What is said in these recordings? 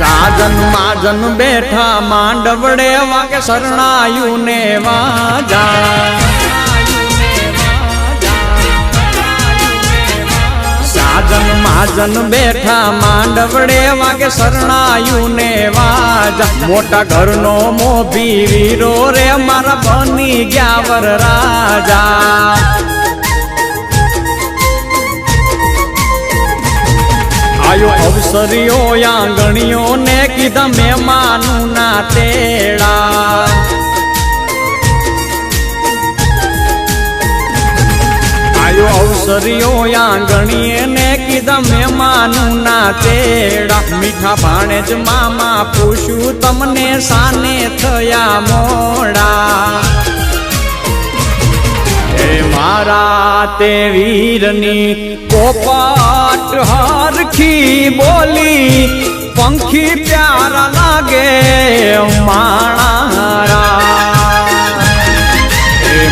સાજન માજન બેઠા માંડવડે વાગે શરણાયું ને વાજા સાજન માજન બેઠા માંડવડે વાગે શરણાયું ને વાજા મોટા ઘરનો મોભી વીરો રે મારા બની ગયા વર રાજા આયો અવસરીઓ આંગણીઓ ને કીધા મહેમાનું ના તેડા આયો અવસરીઓ આંગણીએ ને કીધા મહેમાનું ના તેડા મીઠા ભાણે જ મામા પૂછ્યું તમને સાને થયા મોડા મારા તે વીરની પોપટ હરખી બોલી પંખી પ્યારા લાગે માણારા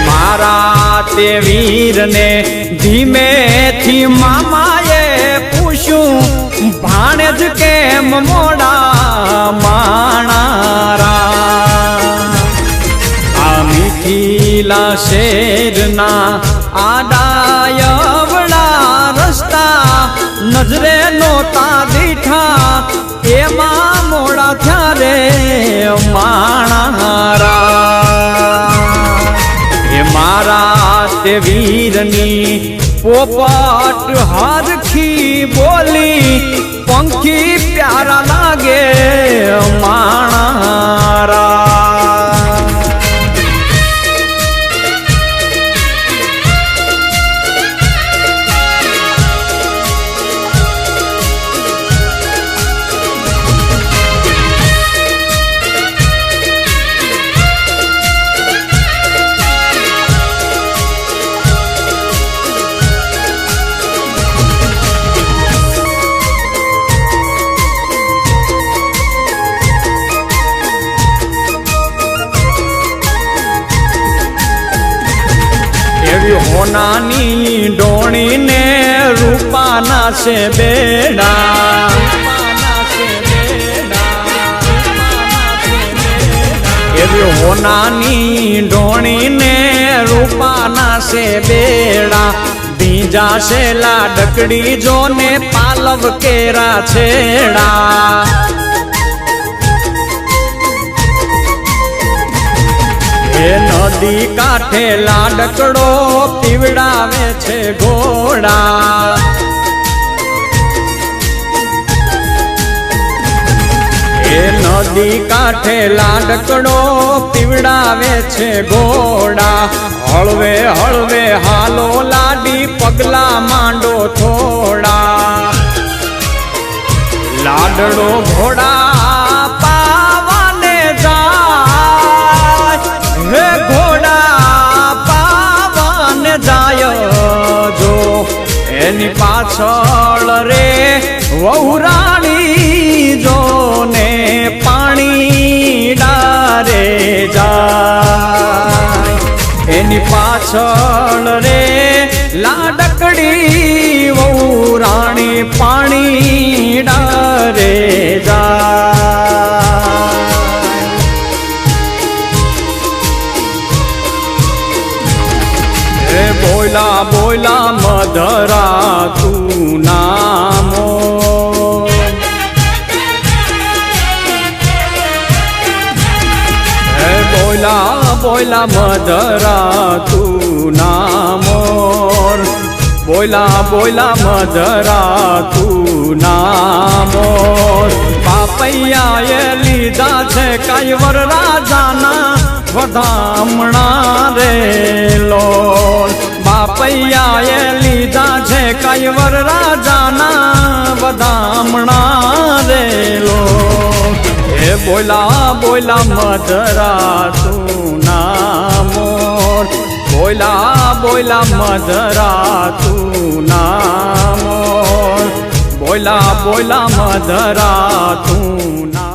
મારા તે વીરને ધીમેથી મામાએ પૂછ્યું ભાણે જ કેમ મોડા માણારા મીઠીલા શેરના આડાયવડા રસ્તા નજરે નોતા દીઠા એમાં મોડા થયા રે માણારા એ મારા તે વીરની પોપટ હરખી બોલી પંખી પ્યારા લાગે માણારા હોનાની ડોણી ને રૂપાના છે બેડા એવી હોનાની ડોણી ને રૂપાના છે બેડા બીજા છે લાડકડી જો ને પાલવ કેરા છેડા નદી કાંઠે લાડકડો પીવડાવે છે ઘોડા એ નદી કાંઠે લાડકડો પીવડાવે છે ઘોડા હળવે હળવે હાલો લાડી પગલા માંડો થોડા લાડડો ઘોડા પાવાને જાય હે ઘોડા પાવન જાય જો એની પાછળ રે વહુરાણી જો ને પાણી ડારે જાય એની પાછળ રે લાડકડી વહુરાણી પાણી ડારે જાય બોલા બોલા મધરા તું નામો બોલા બોલા મધરા તું નામોર બોલા બોલા મધરા તું નામોર પાપૈયાએ લીધા છે કાયવર રાજાના વધામણા રે લોલ બાપૈયાએ લીધા છે કાયવર રાજાના વધામણા રે લોલ એ બોલા બોલા મધરા તું નામોર બોલા બોલા મધરા તું નામોર બોલા બોલા મધરા તું ના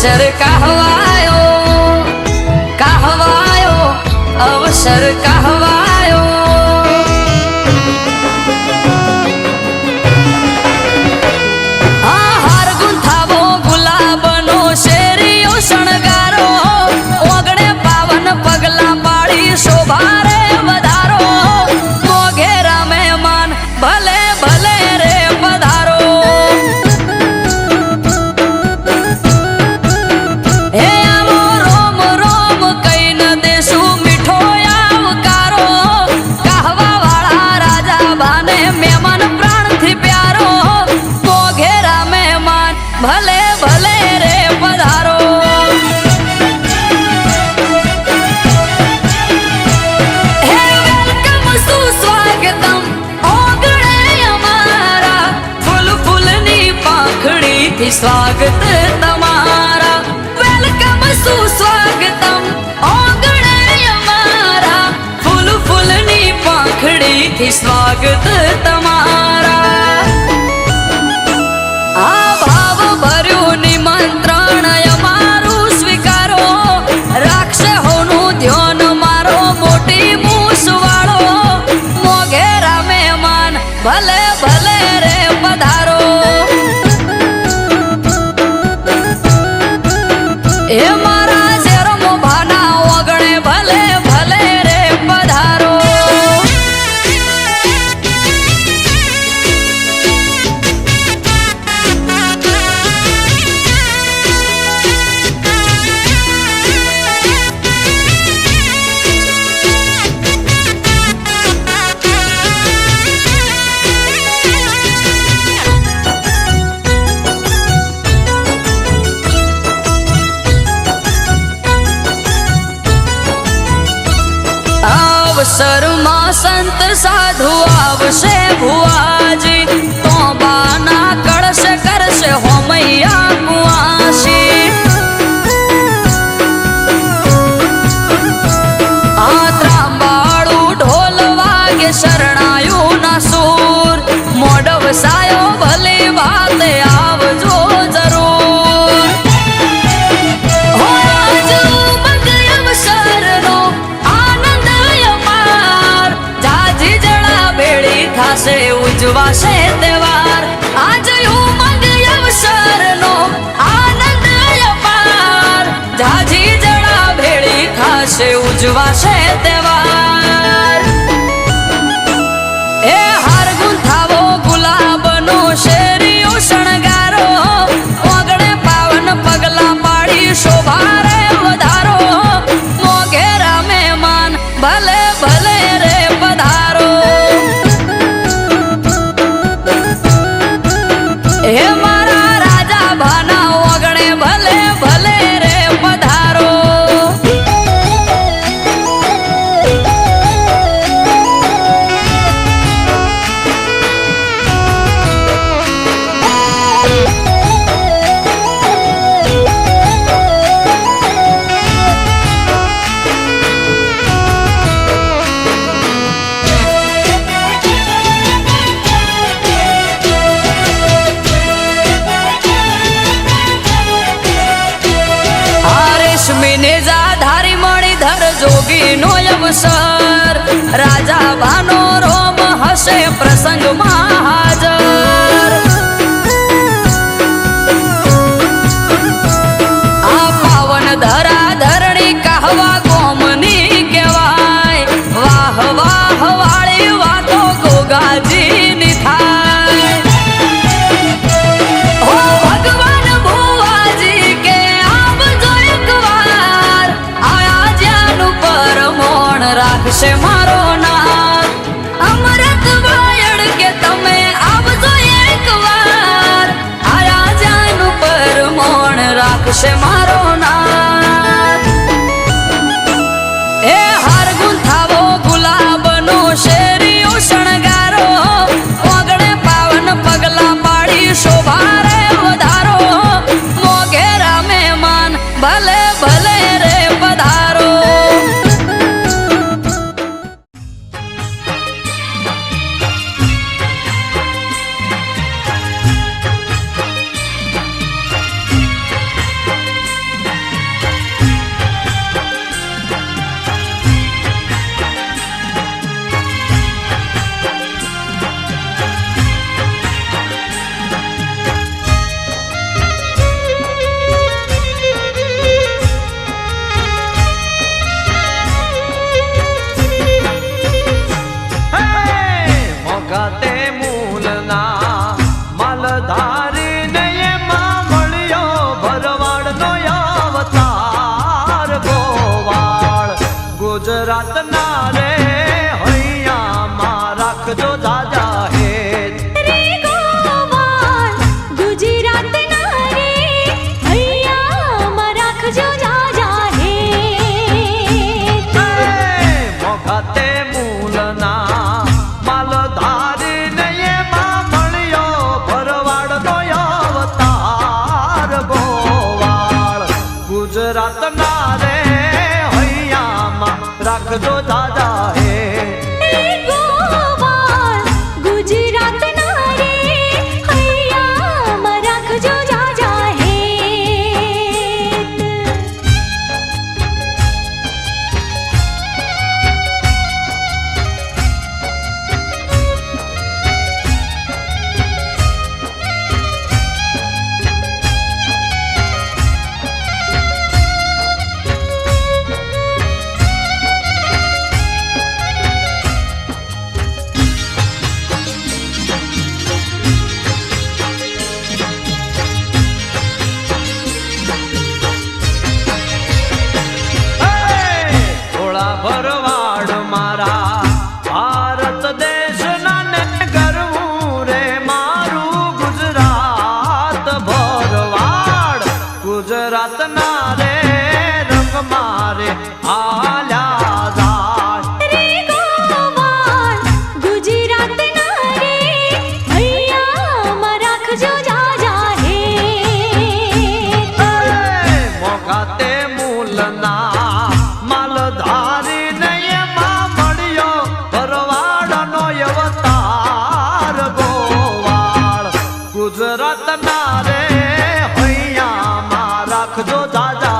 अवसर कहवायो कहवायो अवसर कहवायो हार गुंथावो गुलाबनो शेरियो शणगारो ओगणे पावन पगला पाड़ी शोभा रे वधारो मोघेरा मेहमान भले भले रे पधारो हे आवो रोम रोम कई न देसु मीठो आवकारो कहवा वाला राजा भाने मेहमान प्राण थी प्यारो मोघेरा मेहमान भले भले रे पधारो हे वेलकम सुस्वागतम ओगणे हमारा फूल फूलनी पाखड़ी थी स्वागत तमारा वेलकम सुस्वागतम ओगणे हमारा फूल फूलनी पाखड़ी थी स्वागत तमारा आ भाव भर्यु निमंत्रण અમારું સ્વીકારો રાખશે હોનું ધ્યાન મારો મોટી મૂસ વાળો મોઘેરા મહેમાન ભલે ભલે રે પધારો એ મારા શેરમો ભાના ઓગણે ભલે ભલે રે પધારો અવસરમાં સંત સાધુ આવશે ભુવાજી તો બાના કળશે કરશે હોમૈયા કુવાસી આ ત્રાંબાળું ઢોલ વાગે શરણાયું ના સૂર મોઢવ સાયો ભલે વાતે આવજો જરૂર હો આજુ મગ અવસરનો આનંદ અમાર જાજી જડા ભેળી થાશે ઉજવાશે તહેવાર આજ ઉમંગ અવસરનો આનંદ અપાર જાજી જડા ભેળી થાશે ઉજવાશે તહેવાર એ હાર ગુંથાવો ગુલાબનો શેરીઓ શણગારો ઓગણે પાવન પગલા પાડી શોભા રે વધારો મોઘેરા મહેમાન ભલે ભલે રે પધારો હે મારા રાજા ભાના ઓગણે ભલે ભલે રે પધારો રેશમીને જાધારી મણિધર જોગીનો અવસર રાજા ભાનો રોમ હશે પ્રસંગમાં હાજર આ પાવન ધરા ધરણી કહવા ગોમની કહેવાય વાહ વાહ વાળી વાતો ગોગાજીની થાય ઓ ભગવાન ભુવાજી કે આવજો એકવાર આયા જ્યાંનું પરમોણ રાખશે મારો નાથ અમૃત વાયડ કે તમે આવજો એકવાર આયા જ્યાંનું પરમોણ રાખશે મારો નાથ એ હાર ગુંથાવો ગુલાબનો શેરીઓ શણગારો ઓગણે પાવન પગલા પાડી શોભા રે વધારો મોઘેરા મહેમાન ભલે ભલે રે પધારો ગુજરાત ના રે હૈયામાં રાખજો દાદા હે ગોવાળ ગુજરાત ના રે હૈયામાં રાખજો જાજા હેત. ભરવાડ મારા ભારત દેશના ને ગરવું રે મારું ગુજરાત ભરવાડ ગુજરાત ના રે રંગ મારે આલ્યા જાય રે ગોવાળ ગુજરાત ના રે હૈયામાં રાખજો જાજા હેત. મોગા તે મૂલના માલધારી નયમાં મળ્યો ભરવાડનો અવતાર ગોવાળ ગુજરાત ના રે હૈયામાં રાખજો દાદા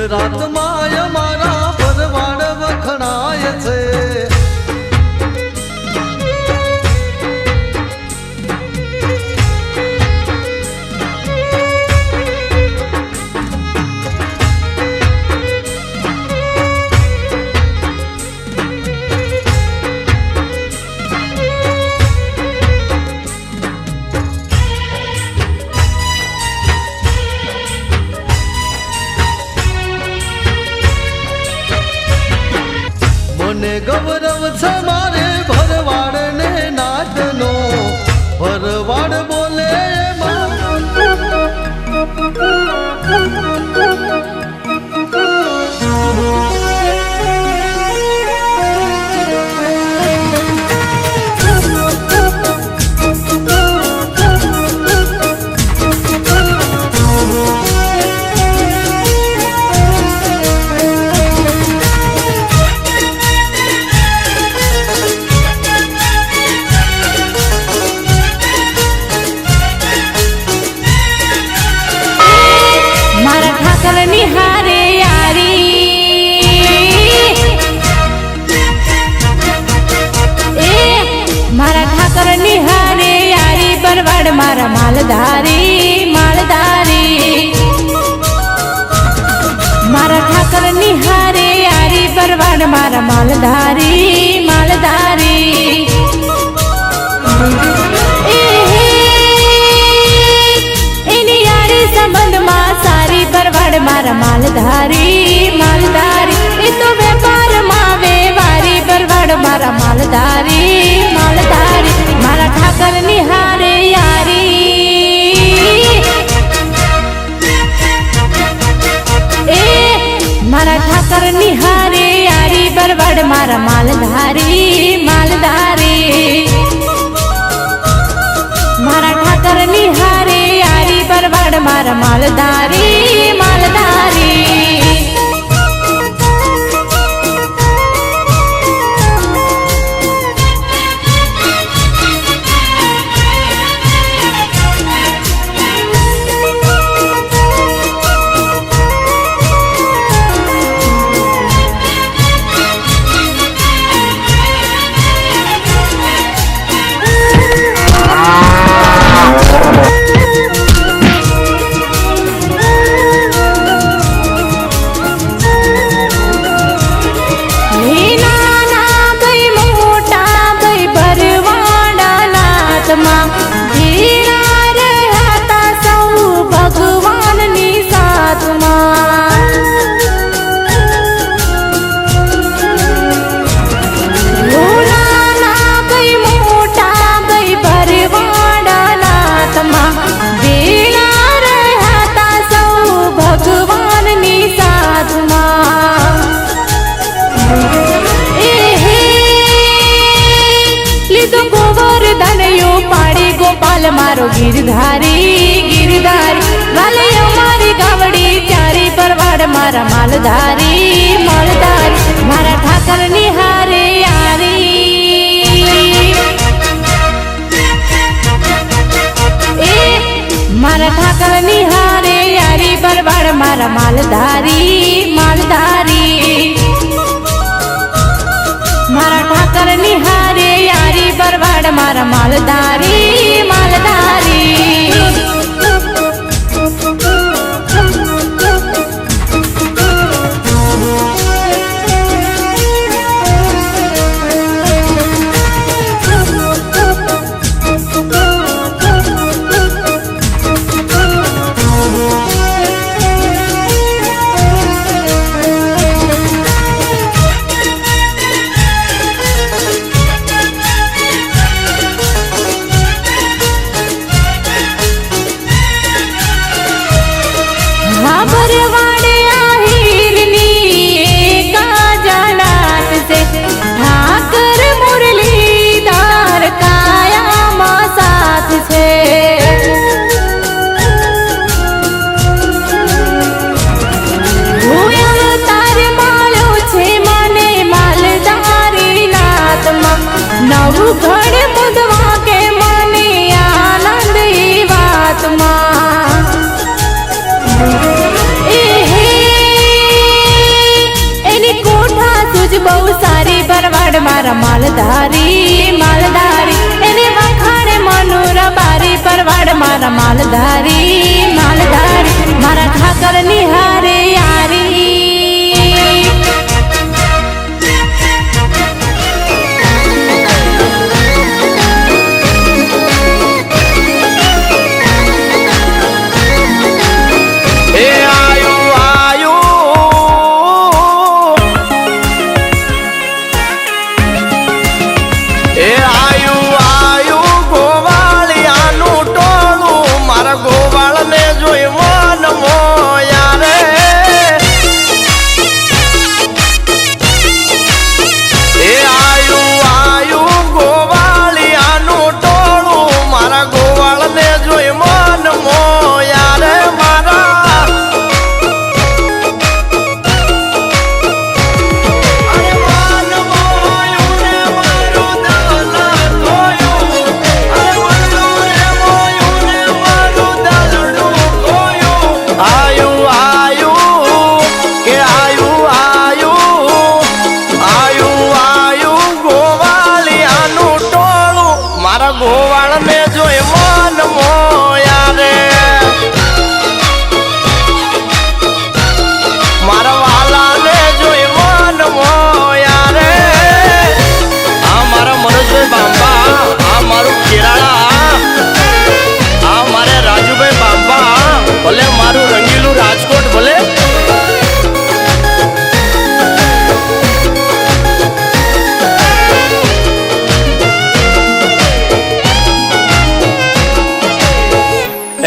ગુજરાતમાં અમારા ભરવાડ વખણાય છે. મને ગૌરવ છે મારે ભરવાડ ને નાચનો. ભરવાડ બોલે निहारे यारी मारा ठाकर निहारे यारी बरवाड़ मारा मालधारी मालधारी मारा ठाकर निहारे यारी बरवाड़ मारा मालधारी मालधारी संबंध मां सारी बरवाड़ मारा मालधारी मालधारी ये तो व्यापार मां व्यवहारी बरवाड़ मारा मालधारी मालधारी मारा ठाकर निहारे यारी मारा ठाकर निहारे यारी बरवाड़ मारा मालधारी मालधारी मारा ठाकर निहारे यारी बरवाड़ मारा मालधारी मालधारी मारो गिरधारी गिरधारी वाले हमारी गावड़ी चारी परवाड़ मारा मालधारी मालधारी मारा ठाकर निहारे यारी मारा ठाकर निहारे यारी परवाड़ मारा मालधारी मालधारी मारा ठाकर निहारे यारी बरवाड़ मारा मालधारी मालधारी માલધારી માલધારી એની વખાણે મનુર બારી પરવાડ મારા માલધારી માલધારી મારા ઠાકર નિહારે યારી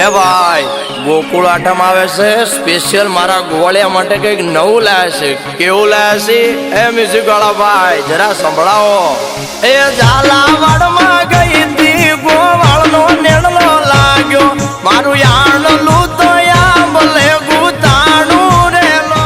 ભાઈ ગોકુળ આઠમ આવે છે સ્પેશિયલ મારા ગોવાળિયા માટે કઈક નવું લાયા છે કેવું લાયા છે એ મ્યુઝિક વાળા ભાઈ જરા સંભળાવો એ ઝાલાવાડમાં ગઈ તી ગોવાળનો નેણલો લાગ્યો મારું યાણલું તો યાંબલે ગુતાણું રેલો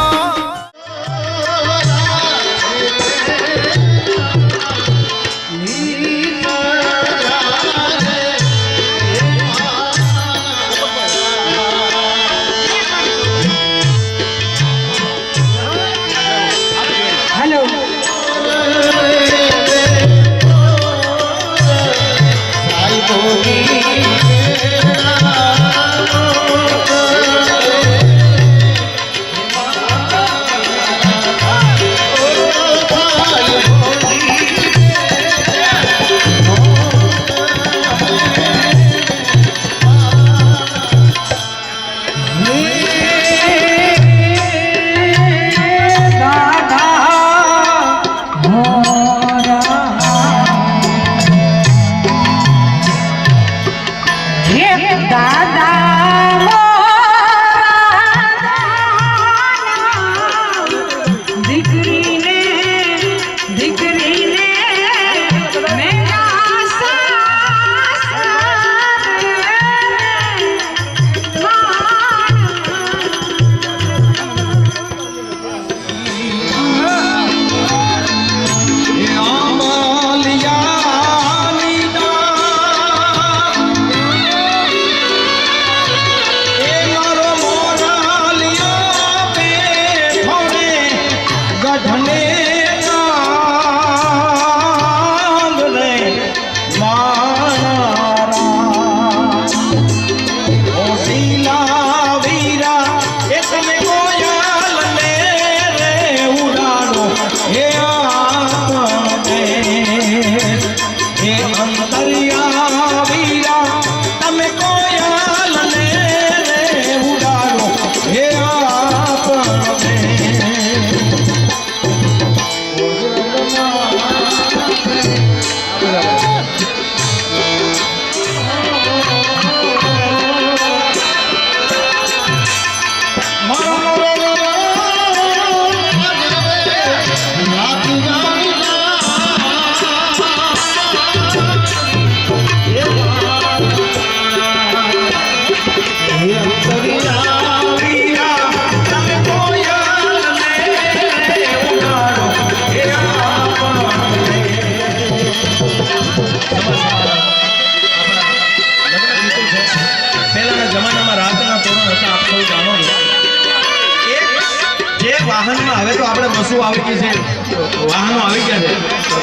વાહનમાં હવે તો આપણે બસો આવી ગઈ છે વાહનો આવી ગયા છે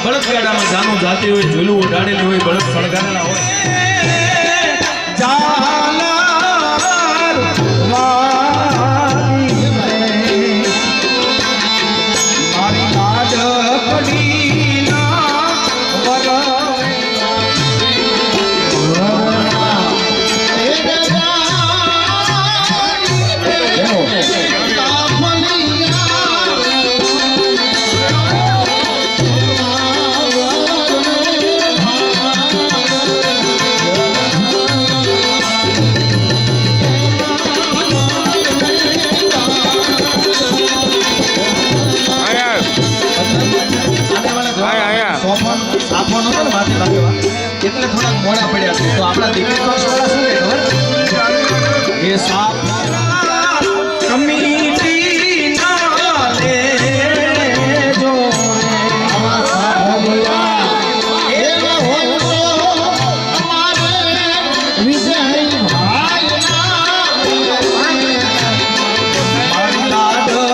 બળદગાડામાં જાનું જાતી હોય ઝૂલું ઉડાડેલી હોય બળદ સળગાડેલા હોય જાલાર મારી લાડકડીના એટલે થોડાક મોડા પડ્યા છે તો આપણા દીકરી પક્ષ વાળા શું કે ખબર એ સાપ કમિટી ના લેજો આવા સાભળ્યા એવા હોતો અમારે વિજય ભાઈ મારી લાડકડી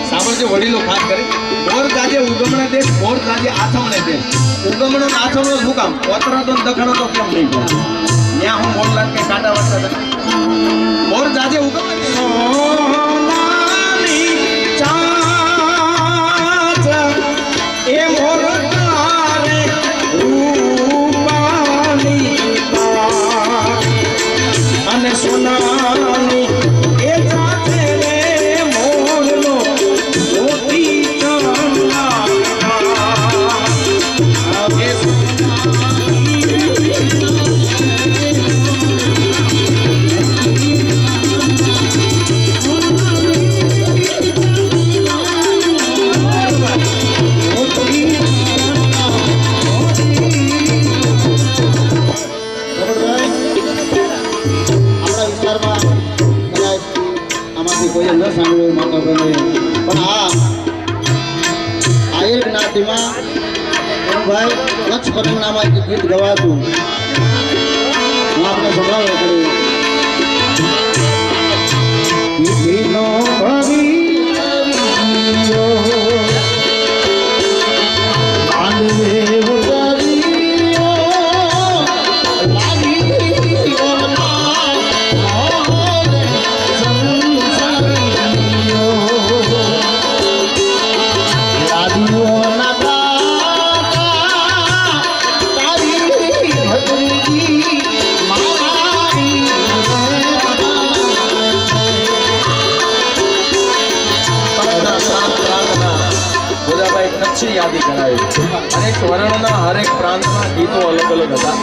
સાંભળજો વડીલો ખાસ કરી મોર ગાજે ઉગમણે દે મોર ગાજે આથમણે દે ઉગમણો ને આથમણો શું કામ કોતરા તો દખણો તો કેમ નહીં પડે ત્યાં હું મોરલાલ કે કાંટા વાળતા હતા મોર ગાજે ઉગમણે દે સોનાની ચાંચ એ મોર તારે રૂપાની અને સોનાની એ ચાચે રે મોરનો મોતી ચાંદા ન સાંભળ્યું માતા પણ આ એક જ્ઞાતિમાં ભાઈ કચ્છ પતંગનામાં એક ગીત ગવાતું હું આપણે સંભળાવવું યાદી કરાવી હરેક વર્ણના હરેક પ્રાંતના ગીતો અલગ અલગ હતા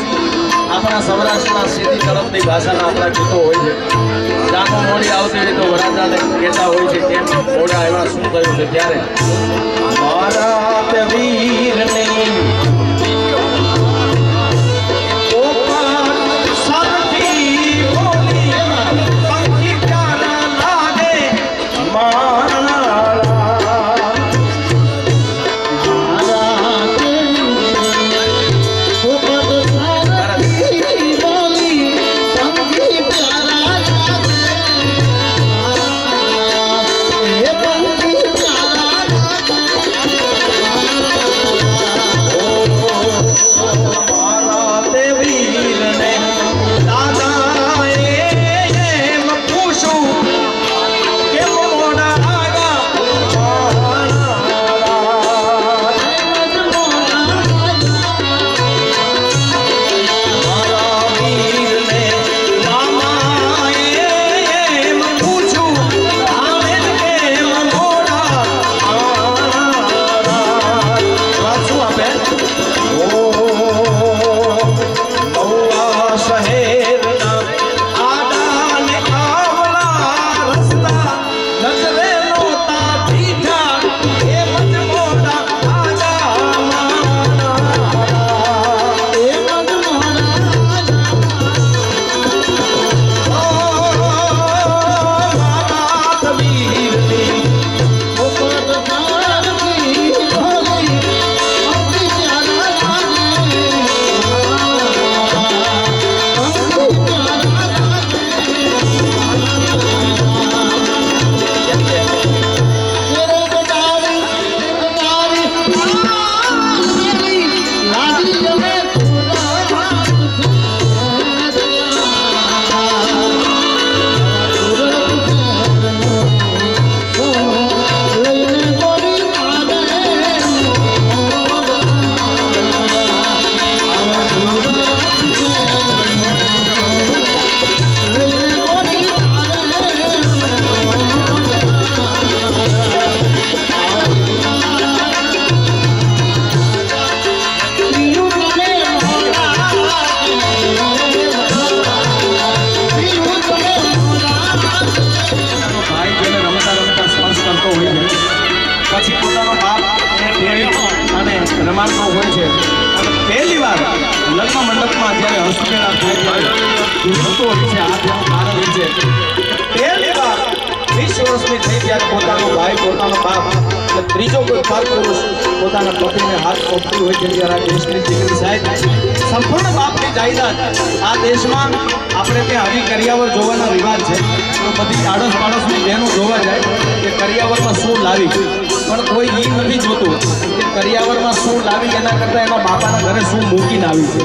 આપણા સૌરાષ્ટ્રના સીધી તરફની ભાષાના આપણા ગીતો હોય છે જાનો મોડી આવતી હોય તો વરાજાને કહેતા હોય છે કેમ મોડા એવા શું થયું છે ત્યારે મારા વીરને Oh પછી પોતાનો બાપ એ ટેણી અને રમાડતો હોય છે અને પહેલી વાર લગ્ન મંડપમાં જ્યારે હસ્તમેળાપ થાય ત્યારે દુઃખતો હોય છે આ તેનું કારણ હોય છે પહેલી વાર 20 વર્ષની થઈ ત્યારે પોતાનો ભાઈ પોતાનો બાપ એટલે ત્રીજો કોઈ પર પુરુષ પોતાના પતિને હાથ સોંપતી હોય છે ત્યારે આ દેશની દીકરી સાહેબ સંપૂર્ણ બાપની જાયદાદ આ દેશમાં આપણે ત્યાં હરી કરિયાવર જોવાના રિવાજ છે તો બધી આડોશ પાડોશની બહેનો જોવા જાય કે કરિયાવરમાં શું લાવી પણ કોઈ એ નથી જોતું કે કરિયાવરમાં શું લાવી એના કરતાં એના બાપાના ઘરે શું મૂકીને આવી છે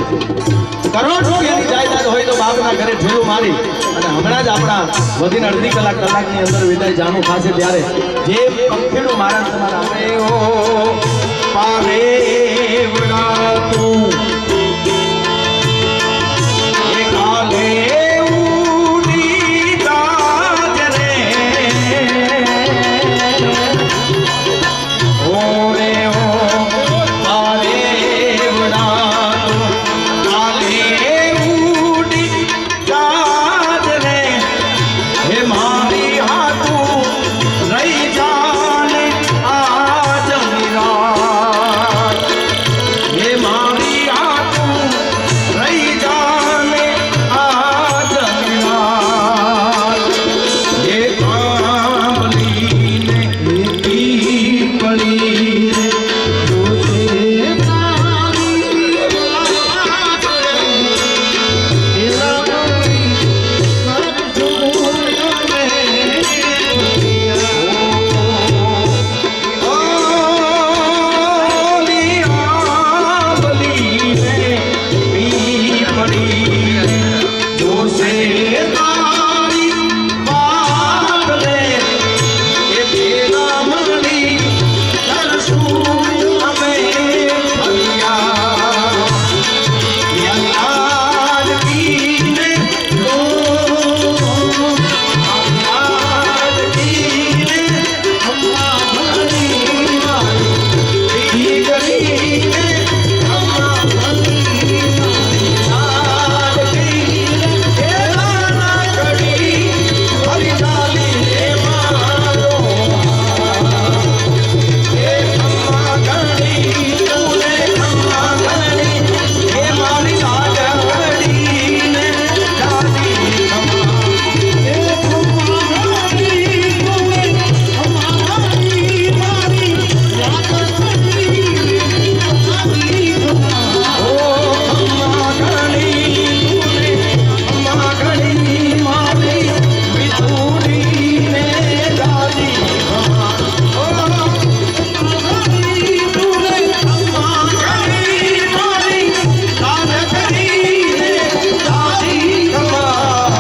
કરોડ રૂપિયાની જાયદાદ હોય તો બાપના ઘરે ઠેલું મારી અને હમણાં જ આપણા વધીને અડધી કલાકની અંદર વિદાય જાણું થશે ત્યારે જે પંખીનું મારા તમારા આવે ઓ પારે વડાતું એ કાલે ઉડી દાજ રે ઓરે ઓ પારે વડાતું કાલે ઉડી દાજ રે હે મા